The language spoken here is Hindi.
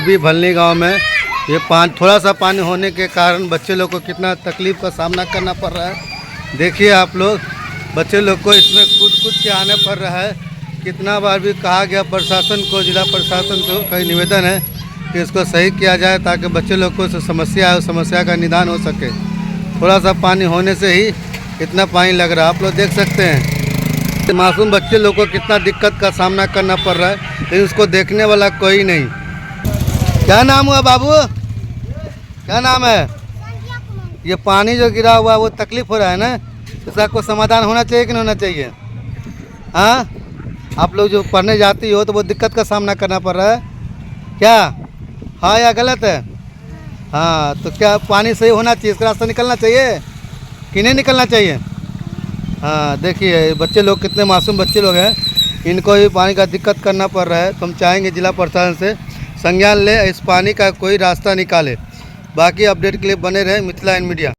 अभी भलनी गांव में ये थोड़ा सा पानी होने के कारण बच्चे लोग को कितना तकलीफ़ का सामना करना पड़ रहा है। देखिए आप लोग, बच्चे लोग को इसमें कूद के आने पड़ रहा है। कितना बार भी कहा गया प्रशासन को, जिला प्रशासन को कई निवेदन है कि इसको सही किया जाए ताकि बच्चे लोग को समस्या है, उस समस्या का निदान हो सके। थोड़ा सा पानी होने से ही इतना पानी लग रहा है, आप लोग देख सकते हैं। मासूम बच्चे लोग को कितना दिक्कत का सामना करना पड़ रहा है, लेकिन उसको देखने वाला कोई नहीं। क्या नाम हुआ बाबू, क्या नाम है? ये पानी जो गिरा हुआ है वो तकलीफ हो रहा है ना, इसका कोई समाधान होना चाहिए कि नहीं होना चाहिए? हाँ, आप लोग जो पढ़ने जाती हो तो वो दिक्कत का सामना करना पड़ रहा है क्या? हाँ या गलत है? हाँ, तो क्या पानी सही होना चाहिए, इसका रास्ता निकलना चाहिए कि नहीं निकलना चाहिए? हाँ, देखिए बच्चे लोग कितने मासूम बच्चे लोग हैं, इनको भी पानी का दिक्कत करना पड़ रहा है। तो हम चाहेंगे जिला प्रशासन से संज्ञान ले, इस पानी का कोई रास्ता निकाले। बाकी अपडेट के लिए बने रहे मिथिला इन मीडिया।